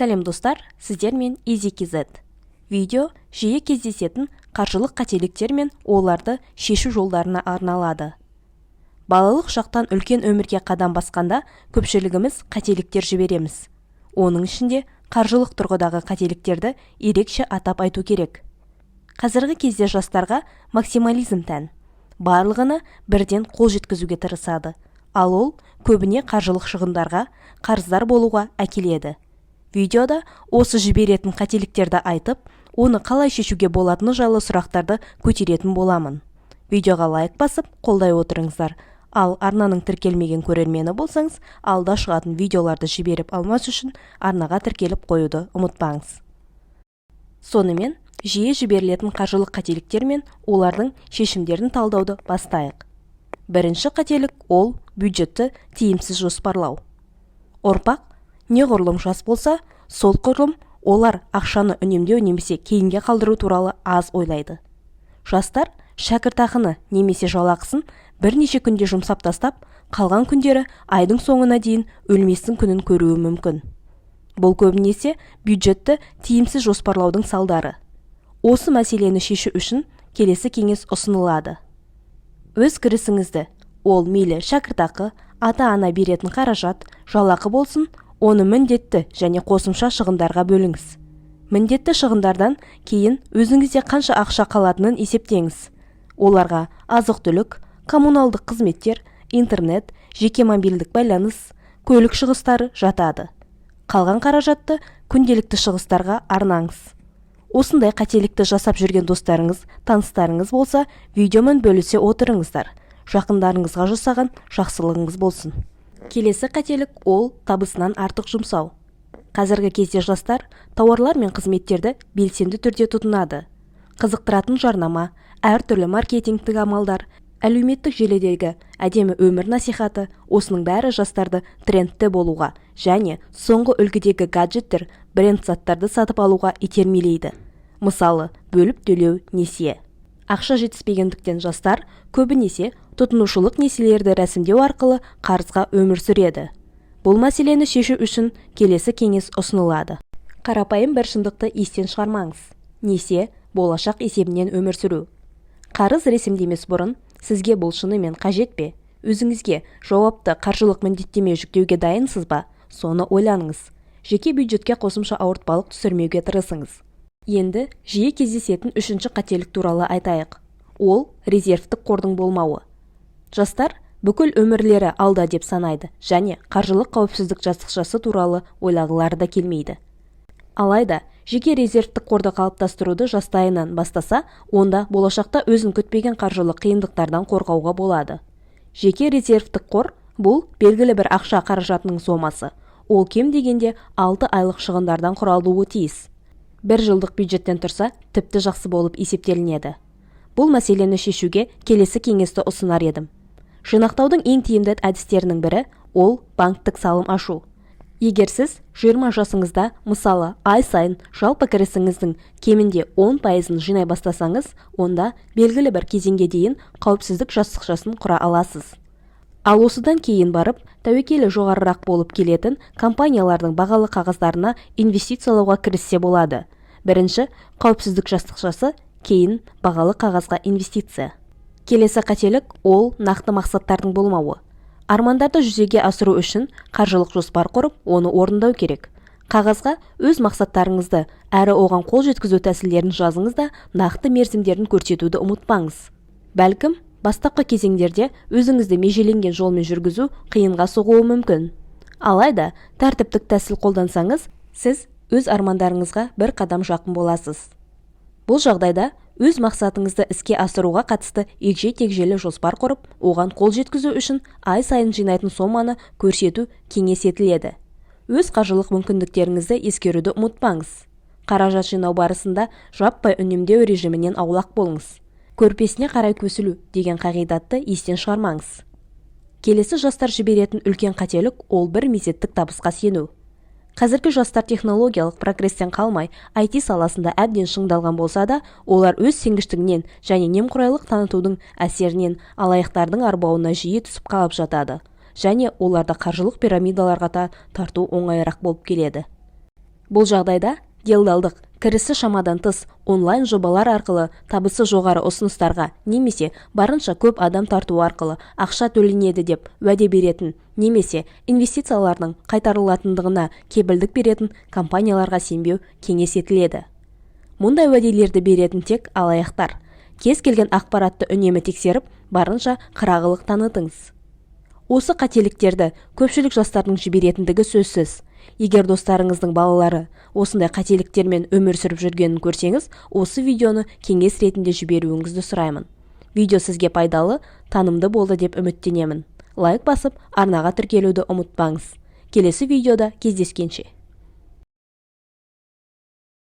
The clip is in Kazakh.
Сәлем достар, сіздермен EasyKZ. Видео жиі кездесетін қаржылық қателіктер мен оларды шешу жолдарына арналады. Балалық шақтан үлкен өмірге қадам басқанда көпшілігіміз қателіктер жібереміз. Оның ішінде қаржылық тұрғыдағы қателіктерді ерекше атап айту керек. Қазіргі кезде жастарға максимализм тән. Барлығына бірден қол жеткізуге тырысады. Ал ол көбіне қаржылық шығындарға, қарыздар болуға әкеледі. Видеода осы жіберетін қателіктерді айтып, оны қалай шешуге болатыны жайлы сұрақтарды көтеретін боламын. Видеоға лайк басып, қолдай отырыңыздар. Ал арнаның тіркелмеген көрермені болсаңыз, алда шығатын видеоларды жіберіп алмас үшін арнаға тіркеліп қоюды ұмытпаңыз. Сонымен, жиі жіберілетін қаржылық қателіктер мен олардың шешімдерін талдауды бастайық. Бірінші қателік ол бюджетті тиімсіз жоспарлау. Ұрпақ неғұрлым жас болса, сол құрылым олар ақшаны үнемдеу немесе кейінге қалдыру туралы аз ойлайды. Жастар шәкіртақыны немесе жалақысын бірнеше күнде жұмсап тастап, қалған күндері айдың соңына дейін өлместің күнін көруі мүмкін. Бұл көбінесе бюджетті тиімсіз жоспарлаудың салдары. Осы мәселені шешу үшін келесі кеңес ұсынылады. Өз кірісіңізді, ол мейлі шәкіртақы, ата-ана беретін қаражат, жалақы болсын, оны міндетті және қосымша шығындарға бөліңіз. Міндетті шығындардан кейін өзіңізде қанша ақша қалатынын есептеңіз. Оларға азық-түлік, коммуналдық қызметтер, интернет, жеке мобильдік байланыс, көлік шығыстары жатады. Қалған қаражатты күнделікті шығыстарға арнаңыз. Осындай қателікті жасап жүрген достарыңыз, таныстарыңыз болса, видеомен бөлісе отырыңыздар. Жақындарыңызға жасаған жақсылығыңыз болсын. Келесі қателік ол табысынан артық жұмсау. Қазіргі кезде жастар тауарлар мен қызметтерді белсенді түрде тұтынады. Қызықтыратын жарнама, әртүрлі маркетингтік амалдар, әлеуметтік желідегі әдемі өмір насихаты, осының бәрі жастарды трендте болуға және соңғы үлгідегі гаджеттер, бренд заттарды сатып алуға итермелейді. Мысалы, бөліп төлеу несие. Ақша жетіспегендіктен жастар көбінесе тұтынушылық несиелерді рәсімдеу арқылы қарызға өмір сүреді. Бұл мәселені шешу үшін келесі кеңес ұсынылады. Қарапайым бір шындықты естен шығармаңыз. Несие болашақ есебінен өмір сүру. Қарыз ресімдемес бұрын, сізге бұл шынымен қажет пе? Өзіңізге жауапты қаржылық міндеттеме жүктеуге дайынсыз ба? Соны ойланыңыз. Жеке бюджетке қосымша ауыртпалық түсірмеуге тырысыңыз. Енді жиі кездесетін үшінші қателік туралы айтайық. Ол резервтік қордың болмауы. Жастар бүкіл өмірлері алда деп санайды және қаржылық қауіпсіздік жастықшасы туралы ойлағылары да келмейді. Алайда, жеке резервтік қорды қалыптастыруды жастайынан бастаса, онда болашақта өзін күтпеген қаржылық қиындықтардан қорғауға болады. Жеке резервтік қор бұл белгілі бір ақша қаражатының сомасы. Ол кем дегенде 6 айлық шығындардан құралуы тиіс. 1 жылдық бюджеттен тұрса, тіпті жақсы болып есептелінеді. Бұл мәселені шешуге келесі кеңесті ұсынар едім. Жинақтаудың ең тиімді әдістерінің бірі ол банктік салым ашу. Егер сіз 20 жасыңызда, мысалы, ай сайын жалпы кірісіңіздің кемінде 10% жинай бастасаңыз, онда белгілі бір кезеңге дейін қауіпсіздік жастықшасын құра аласыз. Ал осыдан кейін барып, тәуекелі жоғарырақ болып келетін компаниялардың бағалы қағаздарына инвестициялауға кіріссе болады. Бірінші, қауіпсіздік жастықшасы, кейін бағалы қағазға инвестиция. Келесі қателік ол нақты мақсаттардың болмауы. Армандарды жүзеге асыру үшін қаржылық жоспар құрып, оны орындау керек. Қағазға өз мақсаттарыңызды әрі оған қол жеткізу тәсілдерін жазыңыз да, нақты мерзімдерін көрсетуді ұмытпаңыз. Бәлкім, бастапқы кезеңдерде өзіңізді межеленген жолмен жүргізу қиынға соғуы мүмкін. Алайда, тәртіптік тәсіл қолдансаңыз, сіз өз армандарыңызға бір қадам жақын боласыз. Бұл жағдайда өз мақсатыңызды іске асыруға қатысты егжей-тегжейлі жоспар құрып, оған қол жеткізу үшін ай сайын жинайтын соманы көрсету кеңес етіледі. Өз қаржылық мүмкіндіктеріңізді ескеруді ұмытпаңыз. Қаражат жинау барысында жаппай үнемдеу режимінен аулақ болыңыз. Көрпесіне қарай көсілу деген қағидатты естен шығармаңыз. Келесі жастар жіберетін үлкен қателік ол бір мезеттік табысқа сену. Қазіргі жастар технологиялық прогрестен қалмай, IT саласында әбден шыңдалған болса да, олар өз сенгіштігінен және немқұрайлық танытудың әсерінен алаяқтардың арбауына жиі түсіп қалып жатады. Және оларды қаржылық пирамидаларға тарту оңайырақ болып келеді. Бұл жағдайда делдалдық, кірісі шамадан тыс онлайн жобалар арқылы табысы жоғары ұсыныстарға немесе барынша көп адам тарту арқылы ақша төленеді деп уәде беретін немесе инвестициялардың қайтарылатындығына кепілдік беретін компанияларға сенбеу кеңес етіледі. Мұндай уәделерді беретін тек алаяқтар. Кез келген ақпаратты үнемі тексеріп, барынша қырағылық танытыңыз. Осы қателіктерді көпшілік жастардың жіберетіндігі сөзсіз. Егер достарыңыздың балалары осындай қателіктермен өмір сүріп жүргенін көрсеңіз, осы видеоны кеңес ретінде жіберуіңізді сұраймын. Видео сізге пайдалы, танымды болды деп үміттенемін. Лайк басып, арнаға тіркелуді ұмытпаңыз. Келесі видеода кездескенше.